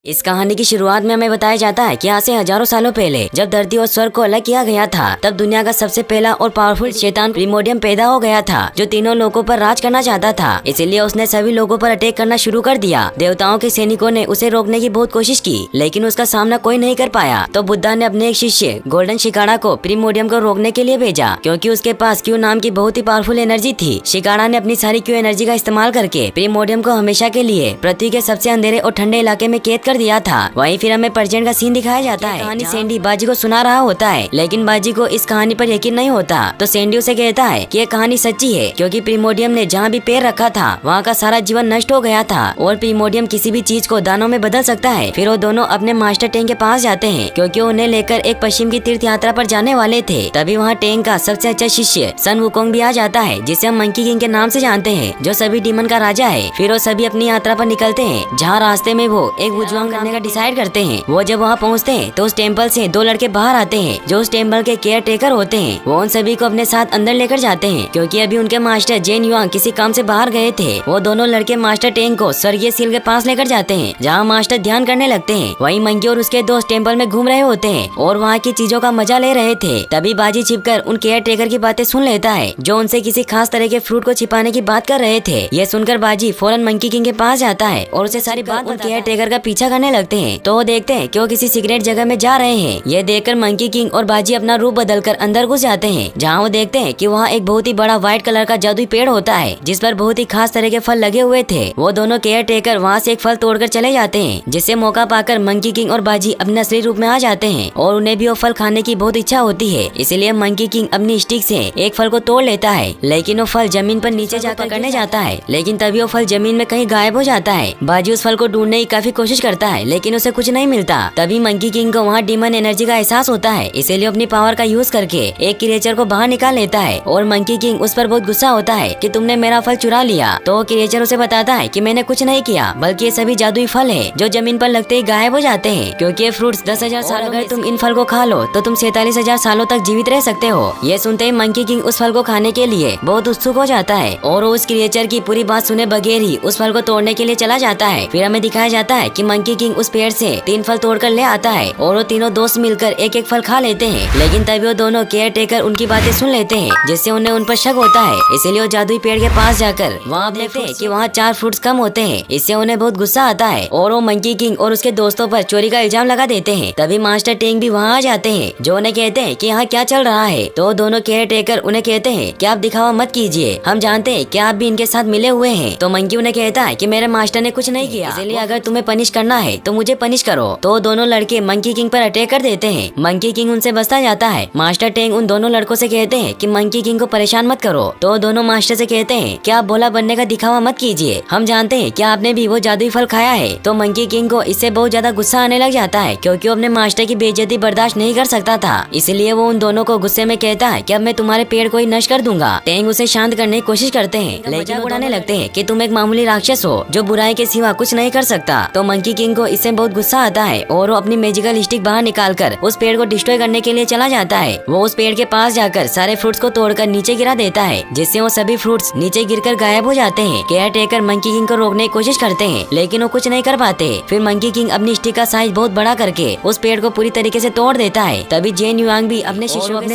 इस कहानी की शुरुआत में हमें बताया जाता है कि आज से हजारों सालों पहले जब धरती और स्वर्ग को अलग किया गया था, तब दुनिया का सबसे पहला और पावरफुल शैतान प्रीमोडियम पैदा हो गया था, जो तीनों लोगों पर राज करना चाहता था। इसीलिए उसने सभी लोगों पर अटैक करना शुरू कर दिया। देवताओं के सैनिकों ने उसे रोकने की बहुत कोशिश की, लेकिन उसका सामना कोई नहीं कर पाया। तो बुद्धा ने अपने एक शिष्य गोल्डन शिकाड़ा को प्रीमोडियम को रोकने के लिए भेजा, क्योंकि उसके पास क्यू नाम की बहुत ही पावरफुल एनर्जी थी। शिकाड़ा ने अपनी सारी क्यू एनर्जी का इस्तेमाल करके प्रीमोडियम को हमेशा के लिए पृथ्वी के सबसे अंधेरे और ठंडे इलाके में कैद कर दिया था। वहीं फिर हमें प्रेजेंट का सीन दिखाया जाता है। कहानी सैंडी बाजी को सुना रहा होता है, लेकिन बाजी को इस कहानी पर यकीन नहीं होता। तो सैंडी उसे कहता है कि ये कहानी सच्ची है, क्योंकि प्रीमोडियम ने जहाँ भी पैर रखा था वहाँ का सारा जीवन नष्ट हो गया था, और प्रीमोडियम किसी भी चीज को दानों में बदल सकता है। फिर वो दोनों अपने मास्टर टैंक के पास जाते हैं, क्योंकि उन्हें लेकर एक पश्चिम की तीर्थ यात्रा पर जाने वाले थे। तभी वहाँ टैंक का सबसे अच्छा शिष्य सन वुकोंग भी आ जाता है, जिसे हम मंकी किंग के नाम से जानते हैं, जो सभी डीमन का राजा है। फिर वो सभी अपनी यात्रा पर निकलते हैं, जहाँ रास्ते में वो एक वुजवांग करने का डिसाइड करते हैं। वो जब वहाँ पहुँचते हैं तो उस टेम्पल से दो लड़के बाहर आते हैं, जो उस टेम्पल के केयर टेकर होते हैं। वो उन सभी को अपने साथ अंदर लेकर जाते हैं, क्योंकि अभी उनके मास्टर जेन युआंग किसी काम से बाहर गए थे। वो दोनों लड़के मास्टर टैंक को स्वर्गीय सील के पास लेकर जाते हैं, जहाँ मास्टर ध्यान करने लगते हैं। वहीं मंकी और उसके दोस्त टेम्पल में घूम रहे होते हैं और वहाँ की चीजों का मजा ले रहे थे। तभी बाजी छिपकर उन केयर टेकर की बातें सुन लेता है, जो उनसे किसी खास तरह के फ्रूट को छिपाने की बात कर रहे थे। ये सुनकर बाजी फौरन मंकी किंग के पास जाता है और उसे सारी बात उन केयर टेकर का पीछा करने लगते हैं। तो वो देखते हैं कि वो किसी सीक्रेट जगह में जा रहे हैं। ये देखकर मंकी किंग और बाजी अपना रूप बदलकर अंदर घुस जाते हैं, जहाँ वो देखते हैं कि वहाँ एक बहुत ही बड़ा व्हाइट कलर का जादुई पेड़ होता है, जिस पर बहुत ही खास तरह के फल लगे हुए थे। वो दोनों केयर टेकर वहाँ से एक फल तोड़कर चले जाते हैं, जिससे मौका पाकर मंकी किंग और बाजी अपने असली रूप में आ जाते हैं, और उन्हें भी वो फल खाने की बहुत इच्छा होती है। इसलिए मंकी किंग अपनी स्टिक से एक फल को तोड़ लेता है, लेकिन वो फल जमीन पर नीचे जाकर करने जाता है, लेकिन तभी वो फल जमीन में कहीं गायब हो जाता है। बाजी उस फल को ढूंढने की काफी कोशिश करता है, लेकिन उसे कुछ नहीं मिलता। तभी मंकी किंग को वहाँ डीमन एनर्जी का एहसास होता है, इसीलिए अपनी पावर का यूज करके एक क्रिएचर को बाहर निकाल लेता है। और मंकी किंग उस पर बहुत गुस्सा होता है कि तुमने मेरा फल चुरा लिया। तो क्रिएचर उसे बताता है कि मैंने कुछ नहीं किया, बल्कि ये सभी जादुई फल है, जो जमीन पर लगते ही गायब हो जाते हैं, क्योंकि ये फ्रूट्स 10,000 साल, अगर तुम इन फल को खा लो तो तुम 47,000 सालों तक जीवित रह सकते हो। ये सुनते ही मंकी किंग उस फल को खाने के लिए बहुत उत्सुक हो जाता है, और उस क्रिएचर की पूरी बात सुने बगैर ही उस फल को तोड़ने के लिए चला जाता है। फिर हमें दिखाया जाता है कि मंकी किंग उस पेड़ से 3 फल तोड़कर ले आता है, और वो तीनों दोस्त मिलकर एक एक फल खा लेते हैं। लेकिन तभी वो दोनों केयर टेकर उनकी बातें सुन लेते हैं, जिससे उन्हें उन पर शक होता है। इसीलिए वो जादुई पेड़ के पास जाकर वहाँ देखते हैं कि वहाँ 4 फ्रूट्स कम होते हैं। इससे उन्हें बहुत गुस्सा आता है, और वो मंकी किंग और उसके दोस्तों पर चोरी का इल्जाम लगा देते हैं। तभी मास्टर टैंक भी वहाँ आ जाते हैं, जो उन्हें कहते हैं कि यहाँ क्या चल रहा है। तो दोनों केयर टेकर उन्हें कहते हैं कि आप दिखावा मत कीजिए, हम जानते हैं कि आप भी इनके साथ मिले हुए हैं। तो मंकी उन्हें कहता है कि मेरे मास्टर ने कुछ नहीं किया, इसलिए अगर तुम्हें पनिश करना है तो मुझे पनिश करो। तो दोनों लड़के मंकी किंग पर अटैक कर देते हैं। मंकी किंग उनसे बचता जाता है। मास्टर टैंक उन दोनों लड़कों से कहते हैं कि मंकी किंग को परेशान मत करो। तो दोनों मास्टर से कहते हैं कि आप भोला बनने का दिखावा मत कीजिए, हम जानते हैं कि आपने भी वो जादुई फल खाया है। तो मंकी किंग को इससे बहुत ज्यादा गुस्सा आने लग जाता है, क्योंकि वो अपने मास्टर की बेइज्जती बर्दाश्त नहीं कर सकता था। इसलिए वो उन दोनों को गुस्से में कहता है कि अब मैं तुम्हारे पेड़ को ही नष्ट कर दूंगा। टैंक उसे शांत करने की कोशिश करते हैं, लेकिन उड़ाने लगते हैं कि तुम एक मामूली राक्षस हो, जो बुराई के सिवा कुछ नहीं कर सकता। तो मंकी किंग को इससे बहुत गुस्सा आता है, और वो अपनी मैजिकल स्टिक बाहर निकालकर उस पेड़ को डिस्ट्रॉय करने के लिए चला जाता है। वो उस पेड़ के पास जाकर सारे फ्रूट्स को तोड़कर नीचे गिरा देता है, जिससे वो सभी फ्रूट्स नीचे गिरकर गायब हो जाते हैं। केयर टेकर मंकी किंग को रोकने की कोशिश करते हैं, लेकिन वो कुछ नहीं कर पाते। फिर मंकी किंग अपनी स्टिक का साइज बहुत बड़ा करके उस पेड़ को पूरी तरीके से तोड़ देता है। तभी जेन युआंग भी अपने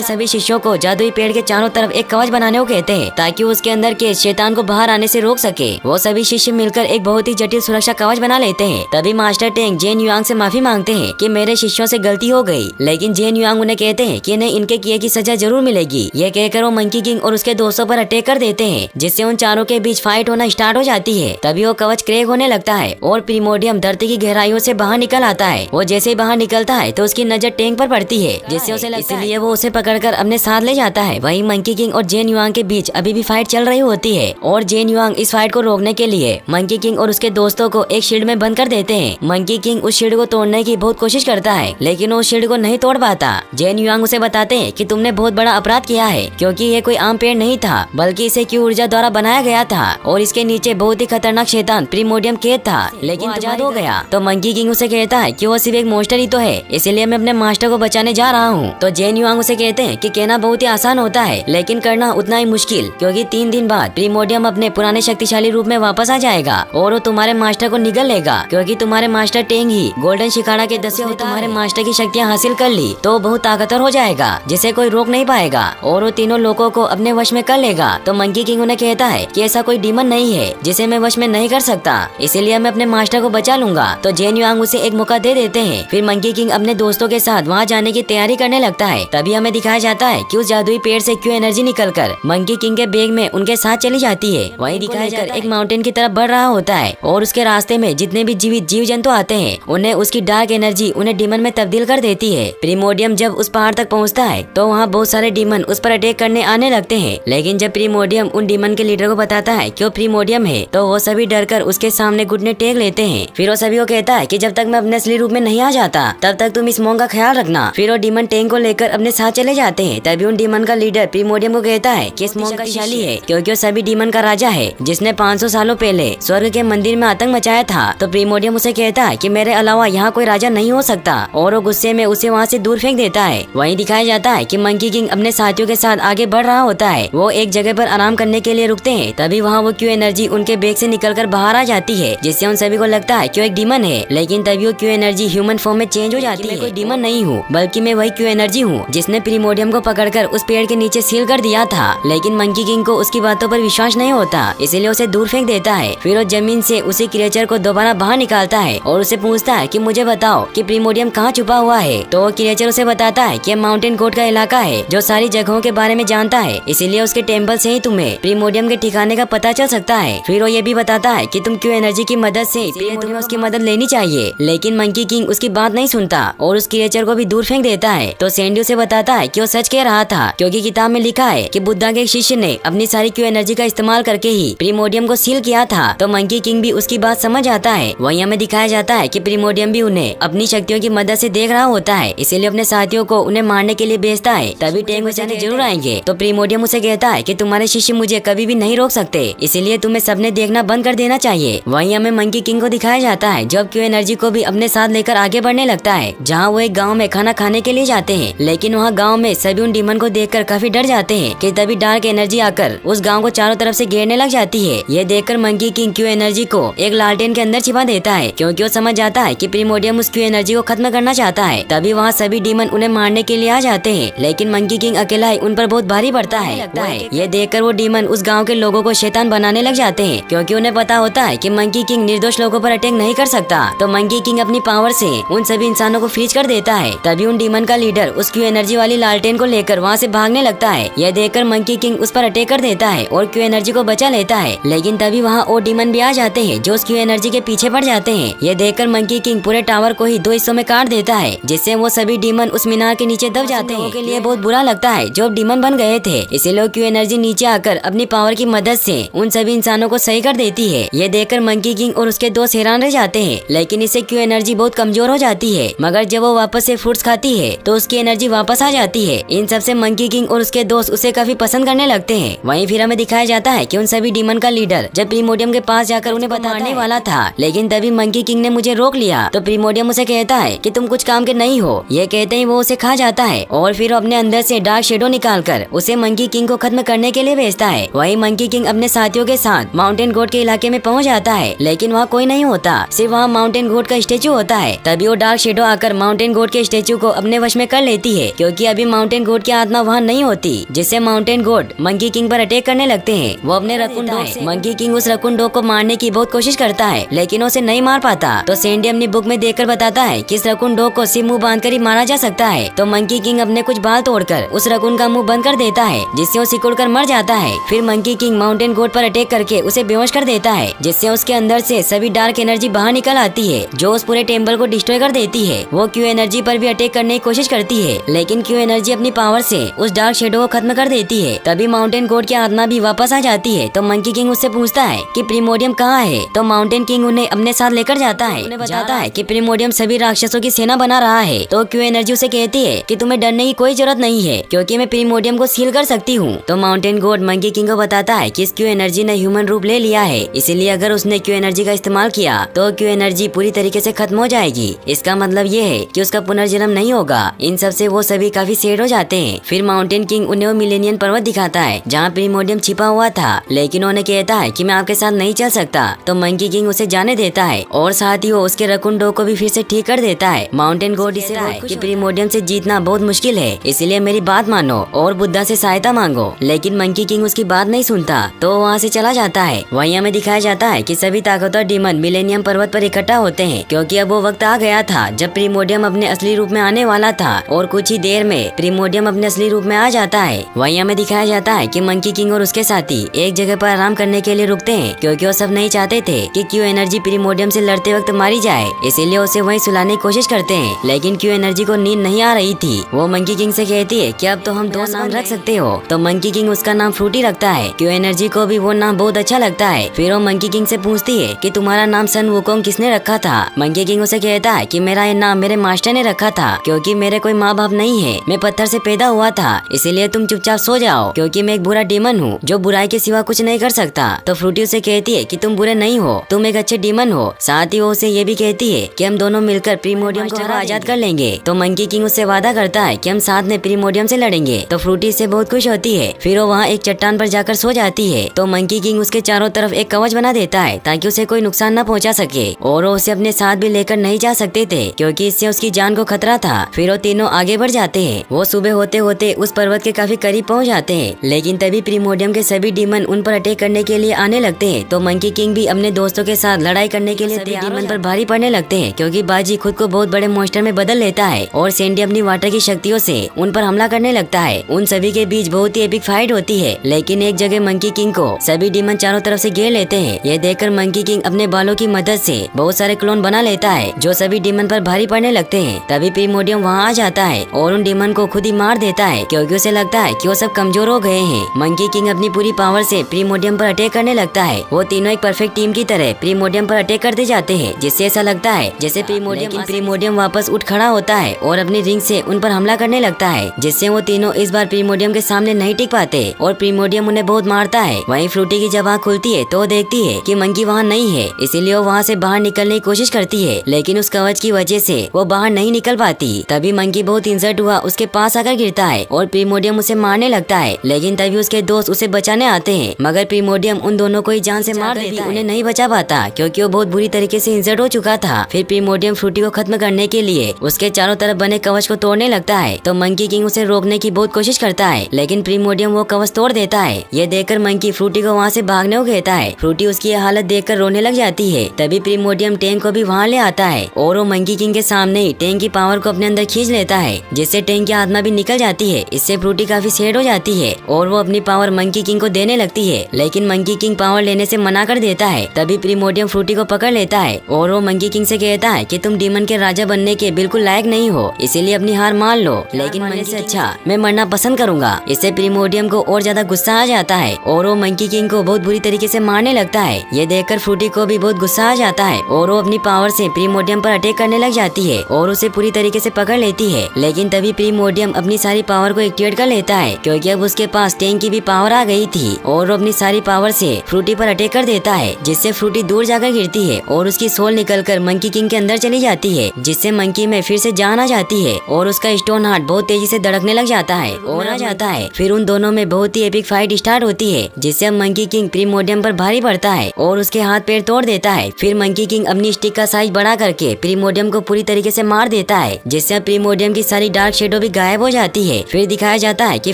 सभी शिष्यों को जादुई पेड़ के चारों तरफ एक कवच बनाने को कहते हैं, ताकि उसके अंदर के शैतान को बाहर आने से रोक सके। वो सभी शिष्य मिलकर एक बहुत ही जटिल सुरक्षा कवच बना लेते हैं। तभी मास्टर टैंक जेन युआंग से माफी मांगते हैं कि मेरे शिष्यों से गलती हो गई, लेकिन जेन युआंग उन्हें कहते हैं कि इन्हें इनके किए की सजा जरूर मिलेगी। ये कहकर वो मंकी किंग और उसके दोस्तों पर अटैक कर देते हैं, जिससे उन चारों के बीच फाइट होना स्टार्ट हो जाती है। तभी वो कवच क्रैक होने लगता है, और प्रीमोडियम धरती की गहराइयों से बाहर निकल आता है। वो जैसे ही बाहर निकलता है तो उसकी नजर टैंक पर पड़ती है, जिससे उसे लगता है, इसलिए वो उसे पकड़कर अपने साथ ले जाता है। वहीं मंकी किंग और जेन युआंग के बीच अभी भी फाइट चल रही होती है, और जेन युआंग इस फाइट को रोकने के लिए मंकी किंग और उसके दोस्तों को एक शील्ड में बंद कर देते हैं। मंकी किंग उस शील्ड को तोड़ने की बहुत कोशिश करता है, लेकिन वो शील्ड को नहीं तोड़ पाता। जेन युआंग उसे बताते हैं कि तुमने बहुत बड़ा अपराध किया है, क्योंकि ये कोई आम पेड़ नहीं था, बल्कि इसे क्यू ऊर्जा द्वारा बनाया गया था, और इसके नीचे बहुत ही खतरनाक शैतान प्रीमोडियम कैद था, लेकिन आजाद हो गया। तो मंकी किंग उसे कहता है कि वो सिर्फ एक मॉन्स्टर ही तो है, इसलिए मैं अपने मास्टर को बचाने जा रहा हूँ। तो जेन युआंग उसे कहते हैं कि कहना बहुत ही आसान होता है, लेकिन करना उतना ही मुश्किल, क्योंकि 3 दिन बाद प्रीमोडियम अपने पुराने शक्तिशाली रूप में वापस आ जाएगा, और वो तुम्हारे मास्टर को निगल लेगा, क्योंकि तुम्हारे तुम्हारे मास्टर टेंग ही गोल्डन शिकारा के दस तुम्हारे मास्टर की शक्तियाँ हासिल कर ली तो बहुत ताकतवर हो जाएगा, जिसे कोई रोक नहीं पाएगा और वो तीनों लोगों को अपने वश में कर लेगा। तो मंकी किंग उन्हें कहता है कि ऐसा कोई डीमन नहीं है जिसे मैं वश में नहीं कर सकता, इसीलिए मैं अपने मास्टर को बचा लूंगा। तो जेन युआंग उसे एक मौका दे देते हैं। फिर मंकी किंग अपने दोस्तों के साथ वहाँ जाने की तैयारी करने लगता है। तभी हमें दिखाया जाता है कि उस जादुई पेड़ से क्यू एनर्जी निकलकर मंकी किंग के बैग में उनके साथ चली जाती है। वहीं दिखाया जाता है एक माउंटेन की तरफ बढ़ रहा होता है और उसके रास्ते में जितने भी जीवित जीव जंतु आते हैं उन्हें उसकी डार्क एनर्जी उन्हें डीमन में तब्दील कर देती है। प्रीमोडियम जब उस पहाड़ तक पहुंचता है तो वहाँ बहुत सारे डीमन उस पर अटैक करने आने लगते हैं, लेकिन जब प्रीमोडियम उन डीमन के लीडर को बताता है कि वो प्रीमोडियम है तो वो सभी डरकर उसके सामने घुटने टेक लेते हैं। फिर वो सभी को कहता है कि जब तक मैं अपने असली रूप में नहीं आ जाता तब तक तुम इस मोंग का ख्याल रखना। फिर वो डीमन टेंग को लेकर अपने साथ चले जाते हैं। तभी उन डीमन का लीडर प्रीमोडियम को कहता है कि इस मोंग का शक्तिशाली है क्योंकि वो सभी डीमन का राजा है जिसने 500 सालों पहले स्वर्ग के मंदिर में आतंक मचाया था। तो प्रीमोडियम उसे कहता है कि मेरे अलावा यहाँ कोई राजा नहीं हो सकता और वो गुस्से में उसे वहाँ से दूर फेंक देता है। वहीं दिखाया जाता है कि मंकी किंग अपने साथियों के साथ आगे बढ़ रहा होता है। वो एक जगह पर आराम करने के लिए रुकते हैं। तभी वहाँ वो क्यू एनर्जी उनके बैग से निकलकर बाहर आ जाती है, जिससे उन सभी को लगता है कि वो एक डीमन है। लेकिन तभी वो क्यू एनर्जी ह्यूमन फॉर्म में चेंज हो जाती है। मैं कोई डीमन नहीं हूँ बल्कि मैं वही क्यू एनर्जी हूँ जिसने प्रीमोडियम को पकड़कर उस पेड़ के नीचे सील कर दिया था। लेकिन मंकी किंग को उसकी बातों पर विश्वास नहीं होता, इसीलिए उसे दूर फेंक देता है। फिर वो जमीन से उसी क्रिएचर को दोबारा बाहर निकालता है और उसे पूछता है कि मुझे बताओ कि प्रीमोडियम कहाँ छुपा हुआ है। तो वो क्रिएचर उसे बताता है कि माउंटेन गोट का इलाका है जो सारी जगहों के बारे में जानता है, इसीलिए उसके टेम्पल से ही तुम्हें प्रीमोडियम के ठिकाने का पता चल सकता है। फिर वो ये भी बताता है कि तुम क्यू एनर्जी की मदद से तुम्हें उसकी मदद लेनी चाहिए। लेकिन मंकी किंग उसकी बात नहीं सुनता और उस क्रिएचर को भी दूर फेंक देता है। तो सैंडी उसे बताता है कि वो सच कह रहा था क्योंकि किताब में लिखा है कि बुद्धा के एक शिष्य ने अपनी सारी क्यू एनर्जी का इस्तेमाल करके ही प्रीमोडियम को सील किया था। तो मंकी किंग भी उसकी बात समझ आता है। वहीं हमें दिखाया जाता है कि प्रीमोडियम भी उन्हें अपनी शक्तियों की मदद से देख रहा होता है, इसीलिए अपने साथियों को उन्हें मारने के लिए भेजता है। तभी टेंग अचानक जरूर आएंगे। तो प्रीमोडियम उसे कहता है कि तुम्हारे शिष्य मुझे कभी भी नहीं रोक सकते, इसीलिए तुम्हें सबने देखना बंद कर देना चाहिए। वहीं हमें मंकी किंग को दिखाया जाता है जब क्यू एनर्जी को भी अपने साथ लेकर आगे बढ़ने लगता है, जहाँ वो एक गाँव में खाना खाने के लिए जाते हैं। लेकिन वहाँ गाँव में सभी उन डीमन को देखकर काफी डर जाते हैं कि तभी डार्क एनर्जी आकर उस गाँव को चारों तरफ से घेरने लग जाती है। ये देखकर मंकी किंग क्यू एनर्जी को एक लालटेन के अंदर छिपा देता है क्योंकि वो समझ जाता है कि प्रीमोडियम उस क्यू एनर्जी को खत्म करना चाहता है। तभी वहाँ सभी डीमन उन्हें मारने के लिए आ जाते हैं, लेकिन मंकी किंग अकेला ही उन पर बहुत भारी पड़ता है। ये देखकर वो डीमन उस गाँव के लोगों को शैतान बनाने लग जाते हैं क्योंकि उन्हें पता होता है कि मंकी किंग निर्दोष लोगों पर अटैक नहीं कर सकता। तो मंकी किंग अपनी पावर से उन सभी इंसानों को फ्रीज कर देता है। तभी उन डीमन का लीडर उस क्यू एनर्जी वाली लालटेन को लेकर वहाँ से भागने लगता है। यह देखकर मंकी किंग उस पर अटैक कर देता है और क्यू एनर्जी को बचा लेता है। लेकिन तभी वहाँ और डीमन भी आ जाते हैं जो उस क्यू एनर्जी के पीछे पड़ जाते हैं। यह देखकर मंकी किंग पूरे टावर को ही 2 हिस्सों में काट देता है, जिससे वो सभी डीमन उस मीनार के नीचे दब जाते हैं। के लिए बहुत बुरा लगता है जो डीमन बन गए थे, इसीलिए क्यू एनर्जी नीचे आकर अपनी पावर की मदद से उन सभी इंसानों को सही कर देती है। ये देखकर मंकी किंग और उसके दोस्त हैरान रह जाते हैं, लेकिन इससे क्यू एनर्जी बहुत कमजोर हो जाती है। मगर जब वो वापस से फ्रूट्स खाती है तो उसकी एनर्जी वापस आ जाती है। इन सबसे मंकी किंग और उसके दोस्त उसे काफी पसंद करने लगते हैं। वहीं फिर हमें दिखाया जाता है कि उन सभी डीमन का लीडर जब प्रीमोडियम के पास जाकर उन्हें बताने वाला था, लेकिन तभी मंकी किंग ने मुझे रोक लिया। तो प्रीमोडियम उसे कहता है कि तुम कुछ काम के नहीं हो। ये कहते ही वो उसे खा जाता है और फिर अपने अंदर से डार्क शेडो निकालकर उसे मंकी किंग को खत्म करने के लिए भेजता है। वहीं मंकी किंग अपने साथियों के साथ माउंटेन गोट के इलाके में पहुंच जाता है, लेकिन वहाँ कोई नहीं होता, सिर्फ वहाँ माउंटेन गोट का स्टेचू होता है। तभी वो डार्क शेडो आकर माउंटेन गोट के स्टेचू को अपने वश में कर लेती है क्योंकि अभी माउंटेन गोट की आत्मा वहाँ नहीं होती, जिससे माउंटेन गोट मंकी किंग पर अटैक करने लगते हैं। वो अपने रकून डॉग से मंकी किंग उस रकून डॉग को मारने की बहुत कोशिश करता है, लेकिन उसे नहीं मार पाता। तो सैंडी अपनी बुक में देखकर बताता है कि इस रकून डॉग को सिर्फ मुंह बांधकर ही मारा जा सकता है। तो मंकी किंग अपने कुछ बाल तोड़कर उस रकून का मुंह बंद कर देता है, जिससे वो सिकुड़ कर मर जाता है। फिर मंकी किंग माउंटेन गोट पर अटैक करके उसे बेहोश कर देता है, जिससे उसके अंदर से सभी डार्क एनर्जी बाहर निकल आती है जो उस पूरे टेम्पल को डिस्ट्रॉय कर देती है। वो क्यू एनर्जी पर भी अटैक करने की कोशिश करती है, लेकिन क्यू एनर्जी अपनी पावर से उस डार्क शेडो को खत्म कर देती है। तभी माउंटेन गोट की आत्मा भी वापस आ जाती है। तो मंकी किंग उससे पूछता है कि प्रीमोडियम कहाँ है। तो माउंटेन किंग उन्हें अपने साथ लेकर जाता है। उन्हें बताता है कि प्रीमोडियम सभी राक्षसों की सेना बना रहा है। तो क्यू एनर्जी उसे कहती है कि तुम्हें डरने की कोई जरूरत नहीं है क्योंकि मैं प्रीमोडियम को सील कर सकती हूँ। तो माउंटेन गोट मंकी किंग को बताता है कि इस क्यू एनर्जी ने ह्यूमन रूप ले लिया है, इसीलिए अगर उसने क्यू एनर्जी का इस्तेमाल किया तो क्यू एनर्जी पूरी तरीके से खत्म हो जाएगी। इसका मतलब ये है कि उसका पुनर्जन्म नहीं होगा। इन सब से वो सभी काफी सैड हो जाते हैं। फिर माउंटेन किंग उन्हें वो मिलेनियन पर्वत दिखाता है जहाँ प्रीमोडियम छिपा हुआ था, लेकिन उन्हें कहता है कि मैं आपके साथ नहीं चल सकता। तो मंकी किंग उसे जाने देता है और साथ ही वो उसके रकून डॉग को भी फिर से ठीक कर देता है। माउंटेन गॉड इसे है कि प्रीमोडियम से जीतना बहुत मुश्किल है, इसलिए मेरी बात मानो और बुद्धा से सहायता मांगो। लेकिन मंकी किंग उसकी बात नहीं सुनता तो वहाँ से चला जाता है। वहीं हमें दिखाया जाता है कि सभी ताकतवर डीमन मिलेनियम पर्वत पर इकट्ठा होते हैं, क्योंकि अब वो वक्त आ गया था जब प्रीमोडियम अपने असली रूप में आने वाला था और कुछ ही देर में प्रीमोडियम अपने असली रूप में आ जाता है। वहीं हमें दिखाया जाता है कि मंकी किंग और उसके साथी एक जगह पर आराम करने के लिए रुकते हैं, क्योंकि वो सब नहीं चाहते थे कि क्यू एनर्जी प्रीमोडियम से लड़ते वक्त मारी जाए, इसीलिए उसे वहीं सुलाने की कोशिश करते हैं। लेकिन क्यू एनर्जी को नींद नहीं आ रही थी। वो मंकी किंग से कहती है कि अब तो हम दो नाम रख सकते हो, तो मंकी किंग उसका नाम फ्रूटी रखता है। क्यू एनर्जी को भी वो नाम बहुत अच्छा लगता है। फिर वो मंकी किंग से पूछती है कि तुम्हारा नाम सन वुकोंग किसने रखा था। मंकी किंग उसे कहता है कि मेरा ये नाम मेरे मास्टर ने रखा था, क्योंकि मेरे कोई माँ बाप नहीं है, मैं पत्थर से पैदा हुआ था, इसीलिए तुम चुपचाप सो जाओ, क्योंकि मैं एक बुरा डीमन हूँ जो बुराई के सिवा कुछ नहीं कर सकता। तो फ्रूटी उसे कहती है कि तुम बुरे नहीं हो, तुम एक अच्छे डीमन हो। साथ ही वो उसे ये भी कहती है कि हम दोनों मिलकर प्रीमोडियम को आजाद कर लेंगे। तो मंकी किंग उससे वादा करता है कि हम साथ में प्रीमोडियम से लड़ेंगे। तो फ्रूटी से बहुत खुश होती है। फिर वो वहाँ एक चट्टान पर जाकर सो जाती है। तो मंकी किंग उसके चारों तरफ एक कवच बना देता है ताकि उसे कोई नुकसान न पहुँचा सके, और वो उसे अपने साथ भी लेकर नहीं जा सकते थे, क्योंकि इससे उसकी जान को खतरा था। फिर वो तीनों आगे बढ़ जाते हैं। वो सुबह होते होते उस पर्वत के काफी करीब पहुँच जाते हैं, लेकिन तभी प्रीमोडियम के सभी डीमन उन पर अटैक करने के लिए आने लगते हैं। तो मंकी किंग भी अपने दोस्तों के साथ लड़ाई करने के लिए डीमन पर भारी पड़ने लगते हैं, क्योंकि बाजी खुद को बहुत बड़े मॉन्स्टर में बदल लेता है और सैंडी अपनी वाटर की शक्तियों से उन पर हमला करने लगता है। उन सभी के बीच बहुत ही एपिक फाइट होती है, लेकिन एक जगह मंकी किंग को सभी डीमन चारों तरफ से घेर लेते हैं। यह देखकर मंकी किंग अपने बालों की मदद से बहुत सारे क्लोन बना लेता है जो सभी डीमन पर भारी पड़ने लगते हैं। तभी प्रीमोडियम वहाँ आ जाता है और उन डीमन को खुद ही मार देता है, क्योंकि उसे लगता है कि वो सब कमजोर हो गए हैं। मंकी किंग अपनी पूरी पावर से प्रीमोडियम पर अटैक करने लगता है। वो तीनों एक परफेक्ट टीम की तरह प्रीमोडियम पर अटैक करते जाते हैं, जिससे ऐसा लगता है जैसे प्रीमोडियम वापस उठ खड़ा होता है और अपनी रिंग से उन पर हमला करने लगता है, जिससे वो तीनों इस बार प्रीमोडियम के सामने नहीं टिक पाते और प्रीमोडियम उन्हें बहुत मारता है। वहीं फ्रूटी की जब आँख खुलती है तो वो देखती है कि मंकी वहाँ नहीं है, इसीलिए वो वहाँ से बाहर निकलने की कोशिश करती है, लेकिन उस कवच की वजह से वो बाहर नहीं निकल पाती। तभी मंकी बहुत इंसर्ट हुआ उसके पास आकर गिरता है और प्रीमोडियम उसे मारने लगता है, लेकिन तभी उसके दोस्त उसे बचाने आते हैं, मगर प्रीमोडियम उन दोनों को ही जान से मार देता है। उन्हें नहीं बचा पाता क्योंकि वो बहुत बुरी तरीके से इंसर्ट हो चुका था। फिर प्रीमोडियम फ्रूटी को खत्म करने के लिए उसके चारों तरफ बने कवच को तोड़ने लगता है। तो मंकी किंग उसे रोकने की बहुत कोशिश करता है, लेकिन प्रीमोडियम वो कवच तोड़ देता है। ये देखकर मंकी फ्रूटी को वहाँ से भागने को कहता है। फ्रूटी उसकी ये हालत देखकर रोने लग जाती है। तभी प्रीमोडियम टैंक को भी वहाँ ले आता है और वो मंकी किंग के सामने ही टैंक की पावर को अपने अंदर खींच लेता है, जिससे टैंक की आत्मा भी निकल जाती है। इससे फ्रूटी काफी सैड हो जाती है और वो अपनी पावर मंकी किंग को देने लगती है, लेकिन मंकी किंग पावर लेने से मना कर देता है। तभी प्रीमोडियम फ्रूटी को पकड़ लेता है और वो मंकी किंग से कहता है कि तुम डीमन के राजा बनने के बिल्कुल लायक नहीं हो, इसीलिए अपनी हार मान लो, लेकिन मरने से अच्छा मैं मरना पसंद करूंगा। इससे प्रीमोडियम को और ज्यादा गुस्सा आ जाता है और वो मंकी किंग को बहुत बुरी तरीके से मारने लगता है। ये देखकर फ्रूटी को भी बहुत गुस्सा आ जाता है और वो अपनी पावर से प्रीमोडियम पर अटैक करने लग जाती है और उसे पूरी तरीके से पकड़ लेती है। लेकिन तभी प्रीमोडियम अपनी सारी पावर को एक्टिवेट कर लेता है, क्योंकि अब उसके पास टैंक की भी पावर आ गई थी और वो अपनी सारी पावर से फ्रूटी पर अटैक कर देता है, जिससे फ्रूटी दूर जाकर गिरती है और उसकी सोल निकलकर मंकी किंग के अंदर चली जाती है, जिससे मंकी में फिर से जान आ जाती है और उसका स्टोन हार्ट बहुत तेजी से धड़कने लग जाता है और आ जाता है। फिर उन दोनों में बहुत ही एपिक फाइट स्टार्ट होती है, जिससे अब मंकी किंग प्रीमोडियम पर भारी पड़ता है और उसके हाथ पैर तोड़ देता है। फिर मंकी किंग अपनी स्टिक का साइज बढ़ा करके प्रीमोडियम को पूरी तरीके से मार देता है, जिससे प्रीमोडियम की सारी डार्क शेडो भी गायब हो जाती है। फिर दिखाया जाता है कि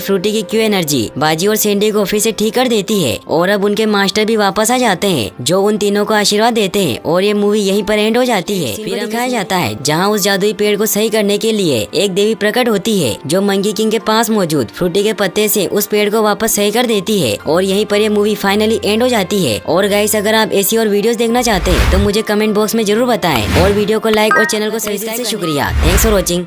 फ्रूटी की क्यू एनर्जी बाजी और सैंडी को फिर से ठीक कर देती है और अब उनके मास्टर भी वापस आ जाते हैं, जो उन तीनों को आशीर्वाद देते हैं और ये मूवी यहीं पर एंड हो जाती है। फिर दिखाया जाता है जहाँ उस जादुई पेड़ को सही करने के लिए एक देवी प्रकट होती है, जो मंकी किंग के पास मौजूद फ्रूटी के पत्ते से उस पेड़ को वापस सही कर देती है और यहीं पर ये मूवी फाइनली एंड हो जाती है। और गाइस, अगर आप ऐसी और वीडियोस देखना चाहते हैं तो मुझे कमेंट बॉक्स में जरूर बताएं और वीडियो को लाइक और चैनल को सब्सक्राइब से शुक्रिया। Thanks for watching.